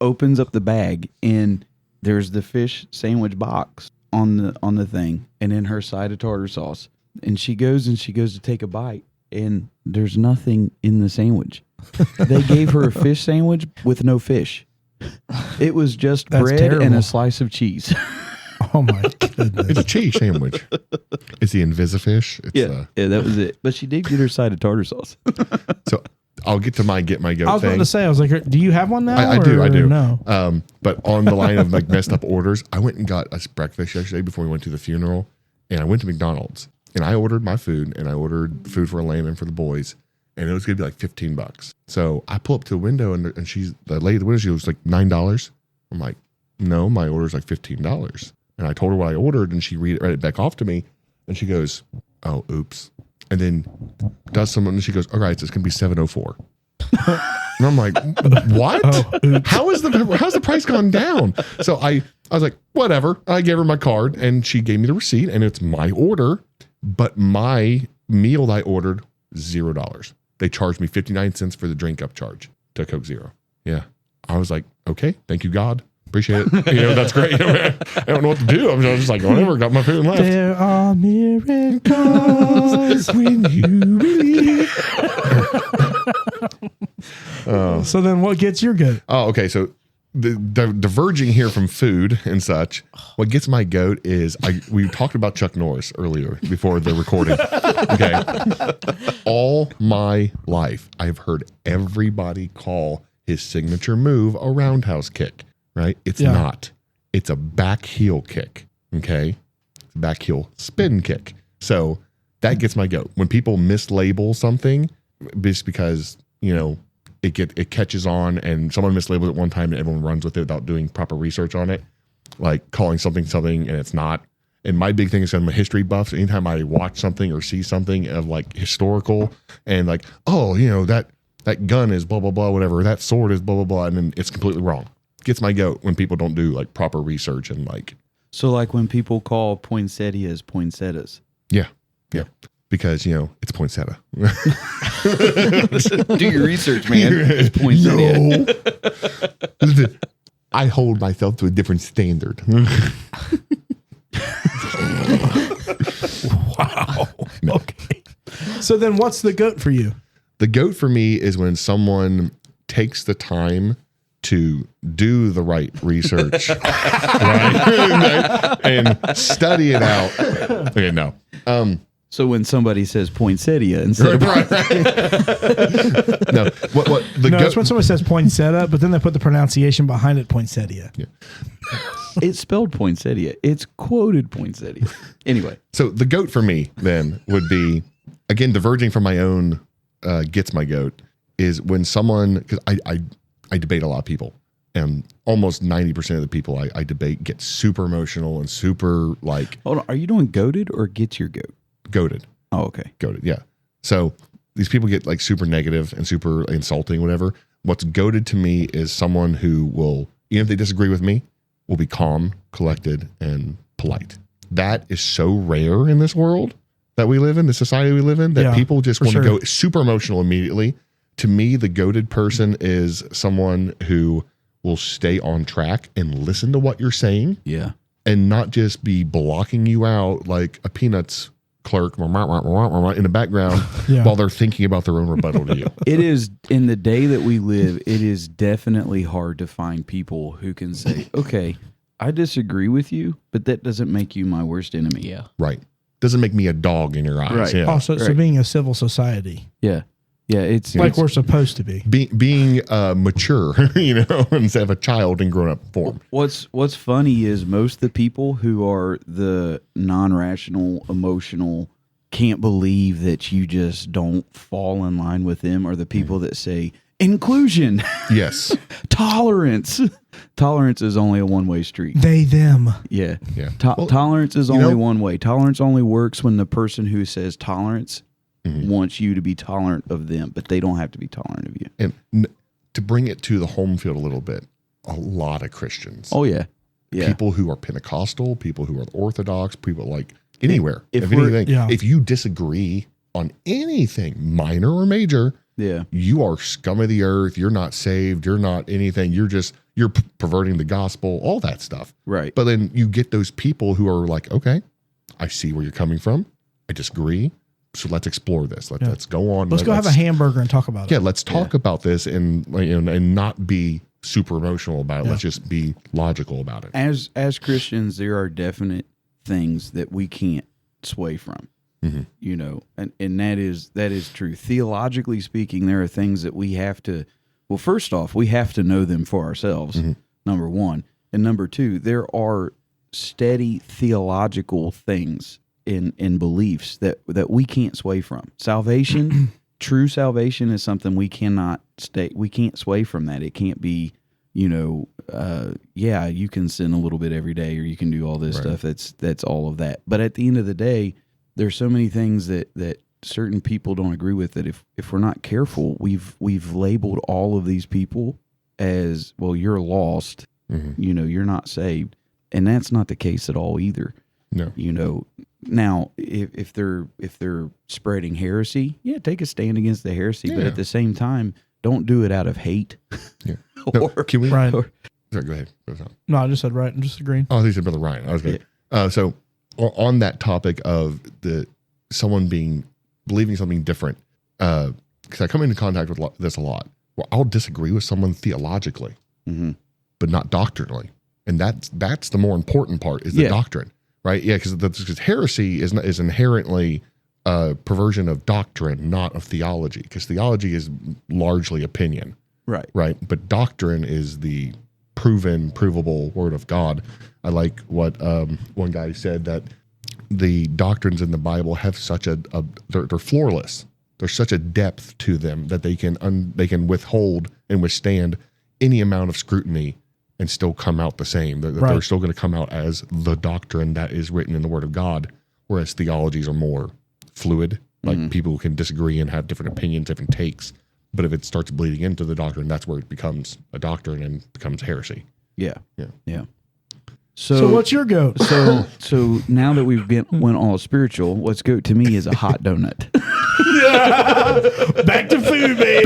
opens up the bag, and there's the fish sandwich box on the thing, and then her side of tartar sauce. And she goes to take a bite, and there's nothing in the sandwich. They gave her a fish sandwich with no fish. It was just bread and a slice of cheese. Oh my goodness! It's a cheese sandwich. It's the Invisifish. Yeah, that was it. But she did get her side of tartar sauce. So I'll get to my get my goat thing. I was about to say, I was like, do you have one now? I do. No. But on the line of like messed up orders, I went and got us breakfast yesterday before we went to the funeral, and I went to McDonald's and I ordered my food, and I ordered food for Elaine and for the boys, and it was gonna be like $15. So I pull up to the window, and the lady at the window, she was like $9. I'm like, no, my order's like $15. And I told her what I ordered, and she read it back off to me, and she goes, oh, oops. And then does something, and she goes, all right, so it's going to be $7.04. And I'm like, what? How's the price gone down? So I was like, whatever. I gave her my card, and she gave me the receipt, and it's my order, but my meal that I ordered, $0. They charged me 59 cents for the drink up charge to Coke Zero. Yeah. I was like, okay, thank you, God. appreciate it. That's great. I don't know what to do. I'm just like, whatever, got my food left. There are miracles when you believe. So then what gets your goat? Oh, okay. So the diverging here from food and such, what gets my goat is we talked about Chuck Norris earlier before the recording. Okay. All my life, I've heard everybody call his signature move a roundhouse kick, right? It's not. It's a back heel kick. Okay. Back heel spin kick. So that gets my goat. When people mislabel something, just because, it catches on and someone mislabels it one time and everyone runs with it without doing proper research on it, like calling something and it's not. And my big thing is I'm a history buff. So anytime I watch something or see something of like historical and like, that gun is blah, blah, blah, whatever. That sword is blah, blah, blah. And then it's completely wrong. Gets my goat when people don't do like proper research and like. So like when people call poinsettias poinsettias. Yeah. Yeah. Because, it's poinsettia. Do your research, man. It's poinsettia. No. I hold myself to a different standard. Wow. No. Okay. So then what's the goat for you? The goat for me is when someone takes the time to do the right research right? and study it out. Okay, no. So when somebody says poinsettia instead of no, it's when someone says poinsettia, but then they put the pronunciation behind it, poinsettia. Yeah. It's spelled poinsettia. It's quoted poinsettia. Anyway. So the goat for me then would be, again, diverging from my own gets my goat, is when someone, because I debate a lot of people, and almost 90% of the people I debate get super emotional and super like. Hold on, are you doing goated or gets your goat? Goated. Oh, okay. Goated, yeah. So these people get like super negative and super insulting, whatever. What's goated to me is someone who will, even if they disagree with me, will be calm, collected, and polite. That is so rare in this world that we live in, the society we live in, that people just want to go super emotional immediately. To me, the goated person is someone who will stay on track and listen to what you're saying. Yeah. And not just be blocking you out like a Peanuts clerk in the background while they're thinking about their own rebuttal to you. It is, in the day that we live, it is definitely hard to find people who can say, okay, I disagree with you, but that doesn't make you my worst enemy. Yeah. Right. Doesn't make me a dog in your eyes. Right. Yeah. Also, so being a civil society. Yeah. Yeah. It's like we're supposed to be. Being mature, instead of a child in grown up form. What's funny is most of the people who are the non-rational, emotional, can't believe that you just don't fall in line with them are the people that say inclusion. Yes. Tolerance. Tolerance is only a one-way street. They, them. Yeah. Yeah. Tolerance is only one way. Tolerance only works when the person who says tolerance wants you to be tolerant of them, but they don't have to be tolerant of you. And to bring it to the home field a little bit, a lot of Christians. Oh, yeah. Yeah. People who are Pentecostal, people who are Orthodox, people like anywhere. If you disagree on anything, minor or major, you are scum of the earth. You're not saved. You're not anything. You're perverting the gospel, all that stuff. Right. But then you get those people who are like, okay, I see where you're coming from. I disagree. So let's explore this. Let's go on. Let's go have a hamburger and talk about it. Yeah, let's talk about this and not be super emotional about it. Yeah. Let's just be logical about it. As Christians, there are definite things that we can't sway from. Mm-hmm. And that is true. Theologically speaking, there are things that we have to. Well, first off, we have to know them for ourselves. Mm-hmm. Number one, and number two, there are steady theological things in beliefs that we can't sway from. Salvation, true salvation is something we can't sway from that. It can't be, you can sin a little bit every day or you can do all this stuff. That's all of that. But at the end of the day, there's so many things that certain people don't agree with that if we're not careful, we've labeled all of these people as, well, you're lost, you're not saved. And that's not the case at all either. No. Now, if they're spreading heresy, take a stand against the heresy, but at the same time, don't do it out of hate. Yeah. Sorry, go ahead. No, I just said right. I'm just agreeing. Oh, I think you said Brother Ryan. I was good. So on that topic of someone believing something different, because I come into contact with this a lot. Well, I'll disagree with someone theologically, but not doctrinally, and that's the more important part is the doctrine, right? Yeah, because heresy is inherently a perversion of doctrine, not of theology, because theology is largely opinion, right? But doctrine is the proven, provable word of God. I like what one guy said, that the doctrines in the Bible have such they're floorless. There's such a depth to them that they can withhold and withstand any amount of scrutiny and still come out the same. They're still going to come out as the doctrine that is written in the Word of God, whereas theologies are more fluid. Like people can disagree and have different opinions, different takes. But if it starts bleeding into the doctrine, that's where it becomes a doctrine and becomes heresy. Yeah. So what's your goat? So now that we've went all spiritual, what's goat to me is a hot donut. Back to food, baby.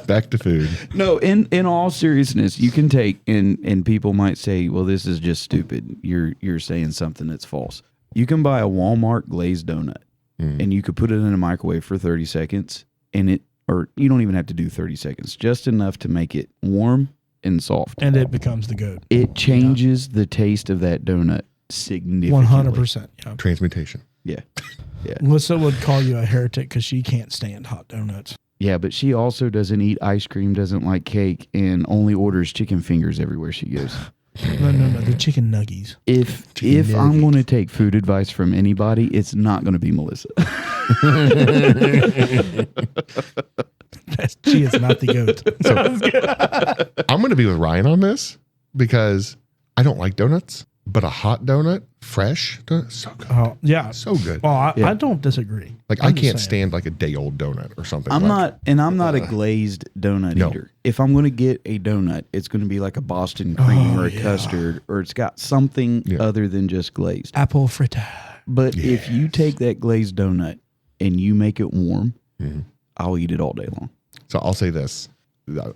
Back to food. No, in all seriousness, you can take and people might say, well, this is just stupid. You're saying something that's false. You can buy a Walmart glazed donut and you could put it in a microwave for 30 seconds or you don't even have to do 30 seconds, just enough to make it warm and soft. And it becomes the goat. It changes the taste of that donut significantly. 100%. Yeah. Transmutation. Yeah. Melissa would call you a heretic because she can't stand hot donuts. Yeah, but she also doesn't eat ice cream, doesn't like cake, and only orders chicken fingers everywhere she goes. No, the chicken nuggies. If I'm going to take food advice from anybody, it's not going to be Melissa. She is not the goat. So, I'm going to be with Ryan on this because I don't like donuts, but a hot donut, fresh donut, so good. Oh, yeah. So good. Well, I don't disagree. Like, I can't stand like a day old donut or something. I'm not a glazed donut eater. If I'm going to get a donut, it's going to be like a Boston cream or a custard, or it's got something other than just glazed. Apple fritter. But if you take that glazed donut and you make it warm, I'll eat it all day long. So I'll say this.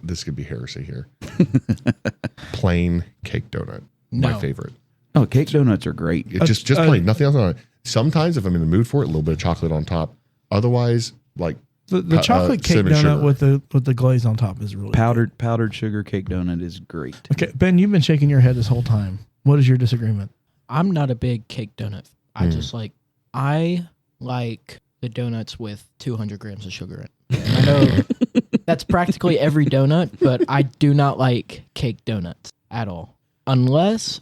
This could be heresy here. Plain cake donut. My favorite. Oh, cake donuts are great. It's just plain, nothing else on it. Sometimes if I'm in the mood for it, a little bit of chocolate on top. Otherwise, like the chocolate cake donut with the glaze on top is really powdered sugar cake donut is great. Okay, Ben, you've been shaking your head this whole time. What is your disagreement? I'm not a big cake donut. I like the donuts with 200 grams of sugar in it. I know that's practically every donut, but I do not like cake donuts at all. Unless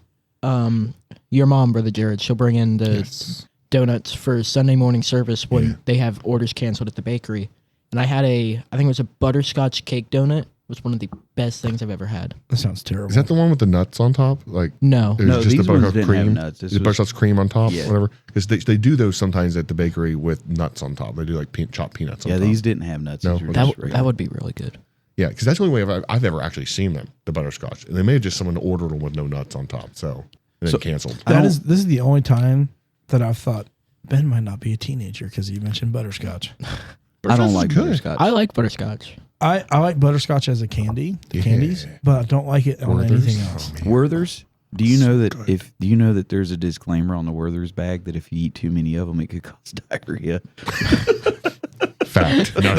your mom, Brother Jared, she'll bring in the donuts for Sunday morning service when they have orders canceled at the bakery. And I had I think it was a butterscotch cake donut. It was one of the best things I've ever had. That sounds terrible. Is that the one with the nuts on top? Like no, just these the ones butterscotch didn't cream. have nuts. The butterscotch cream on top, whatever. Because they do those sometimes at the bakery with nuts on top. They do like chopped peanuts on top. Yeah, these didn't have nuts. No, that would be really good. Yeah, because that's the only way I've ever actually seen them, the butterscotch. And they may have just someone ordered them with no nuts on top, and then canceled. This is the only time that I've thought Ben might not be a teenager because he mentioned butterscotch. I don't like butterscotch. I like butterscotch. I like butterscotch as a candies, but I don't like it on anything else. Werther's. Do you know that there's a disclaimer on the Werther's bag that if you eat too many of them, it could cause diarrhea? Fact. No,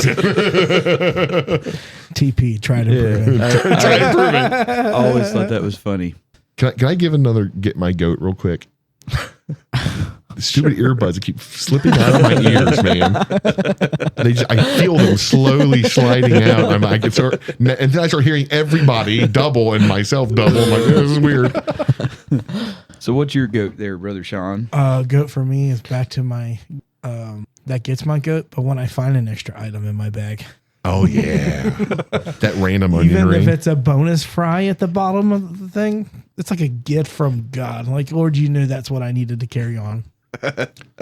TP, try to prove it. try to prove it. I always thought that was funny. Can I get my goat real quick? The stupid earbuds that keep slipping out of my ears, man. I feel them slowly sliding out. And then I start hearing everybody double and myself double. I'm like, this is weird. So what's your goat there, Brother Sean? Goat for me is back to my that gets my goat, but when I find an extra item in my bag. Oh yeah. That random onion Even ring. if it's a bonus fry at the bottom of the thing, it's like a gift from God. Like, Lord, you knew that's what I needed to carry on.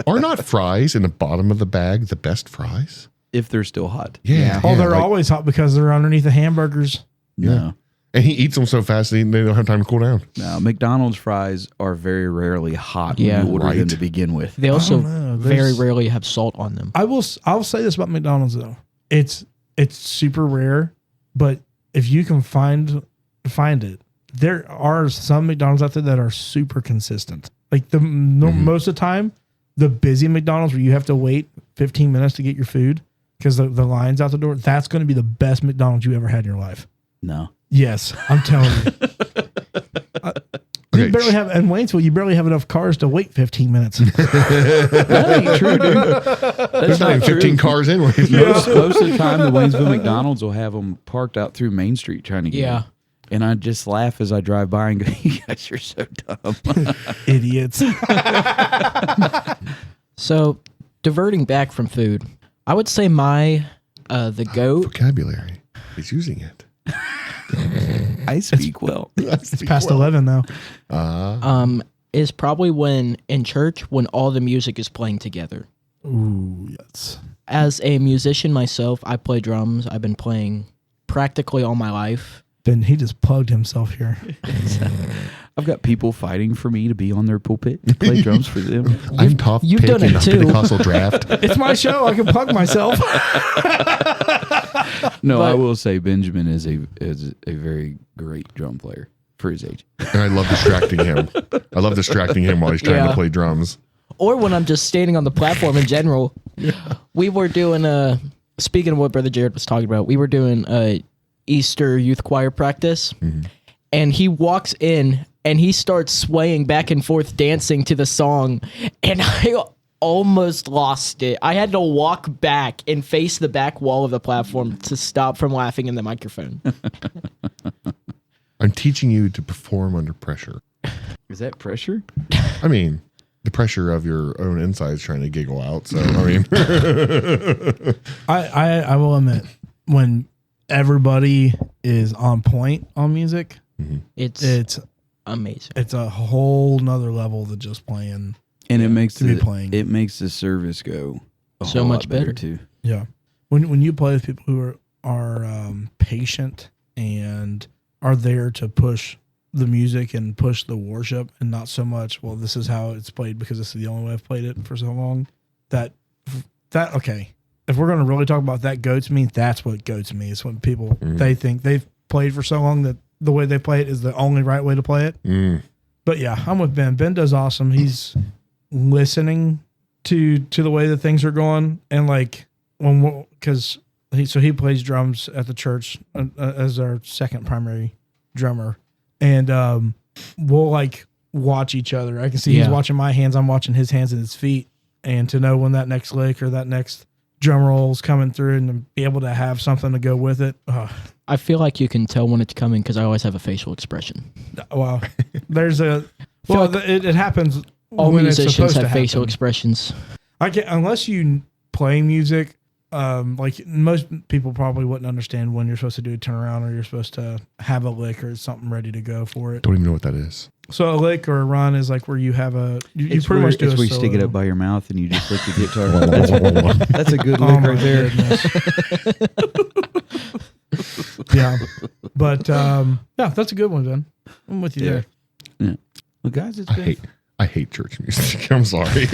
Are not fries in the bottom of the bag the best fries? If they're still hot. Yeah. They're always hot because they're underneath the hamburgers. Yeah. No. And he eats them so fast they don't have time to cool down. No, McDonald's fries are very rarely hot when you order them to begin with. They also very rarely have salt on them. I'll say this about McDonald's though. It's super rare, but if you can find it, there are some McDonald's out there that are super consistent. Like most of the time, the busy McDonald's where you have to wait 15 minutes to get your food because the line's out the door, that's going to be the best McDonald's you ever had in your life. No. Yes, I'm telling you. You barely have in Waynesville. You barely have enough cars to wait 15 minutes. That ain't true, dude. There's not even 15 cars in Waynesville. Most of the time, the Waynesville McDonald's will have them parked out through Main Street trying to get in. And I just laugh as I drive by and go, "You guys are so dumb, idiots." So, diverting back from food, I would say the goat vocabulary. He's using it. I speak well. It's past 11 now. Is probably when in church when all the music is playing together. Ooh, yes. As a musician myself, I play drums. I've been playing practically all my life. Then he just plugged himself here. I've got people fighting for me to be on their pulpit to play drums for them. I'm top you've pick done in it the too. Pentecostal draft. It's my show. I can plug myself. No, I will say Benjamin is a very great drum player for his age. And I love distracting him. I love distracting him while he's trying to play drums. Or when I'm just standing on the platform in general. We were doing speaking of what Brother Jared was talking about, we were doing a Easter youth choir practice. Mm-hmm. And he walks in and he starts swaying back and forth dancing to the song, and I almost lost it. I had to walk back and face the back wall of the platform to stop from laughing in the microphone. I'm teaching you to perform under pressure. Is that pressure? I mean, the pressure of your own insides trying to giggle out. So, I mean, I will admit, when everybody is on point on music, it's amazing. It's a whole nother level than just playing. And it makes it makes the service go so much better too. Yeah, when you play with people who are patient and are there to push the music and push the worship, and not so much, well, this is how it's played because this is the only way I've played it for so long. That okay. If we're going to really talk about that goats me, that's what goats me. It's when people they think they've played for so long that the way they play it is the only right way to play it. But yeah, I'm with Ben. Ben does awesome. He's listening to the way that things are going, and like because he plays drums at the church as our second primary drummer, and we'll like watch each other. I can see he's watching my hands, I'm watching his hands and his feet, and to know when that next lick or that next drum roll is coming through and to be able to have something to go with it. I feel like you can tell when it's coming because I always have a facial expression. Wow. There's it happens. All when musicians have to facial happen. expressions. I can't, unless you play music, like most people probably wouldn't understand when you're supposed to do a turnaround or you're supposed to have a lick or something ready to go for it. Don't even know what that is. So a lick or a run is like where you have you pretty much do it's a where you solo. stick it up by your mouth and you just lick the guitar. That's a good lick right there. Yeah, but yeah, that's a good one, Ben. I'm with you there. Yeah. Well, guys, I hate church music. I'm sorry.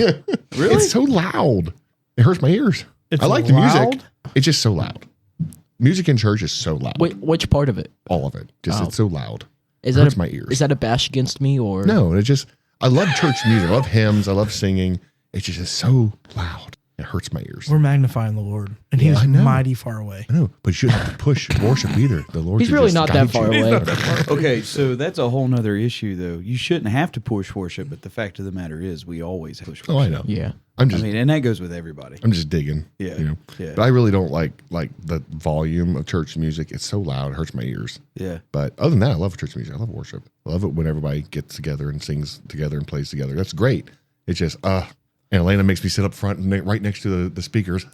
Really? It's so loud. It hurts my ears. I like the music. It's just so loud. Music in church is so loud. Wait, which part of it? All of it. It's so loud. It hurts my ears. Is that a bash against me or no? I love church music. I love hymns. I love singing. It's just so loud. It hurts my ears. We're magnifying the Lord, and He is mighty far away. I know, but you shouldn't have to push worship either. The Lord. He's really not that far away. Okay, so that's a whole nother issue, though. You shouldn't have to push worship, but the fact of the matter is, we always push worship. Oh, I know. Yeah. And that goes with everybody. I'm just digging. Yeah. You know? Yeah. But I really don't like the volume of church music. It's so loud, it hurts my ears. Yeah. But other than that, I love church music. I love worship. I love it when everybody gets together and sings together and plays together. That's great. It's just and Elena makes me sit up front and right next to the speakers.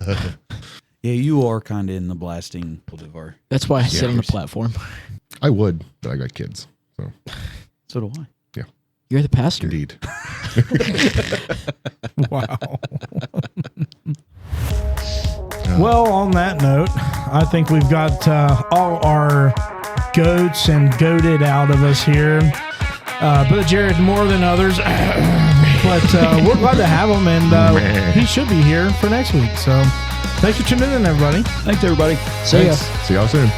Yeah, you are kind of in the blasting of our. That's why I sit on the platform. I would, but I got kids. So do I. Yeah. You're the pastor. Indeed. Wow. Well, on that note, I think we've got all our goats and goated out of us here. Brother Jared more than others. But we're glad to have him, and he should be here for next week. So thanks for tuning in, everybody. Thanks, everybody. See ya. See y'all soon.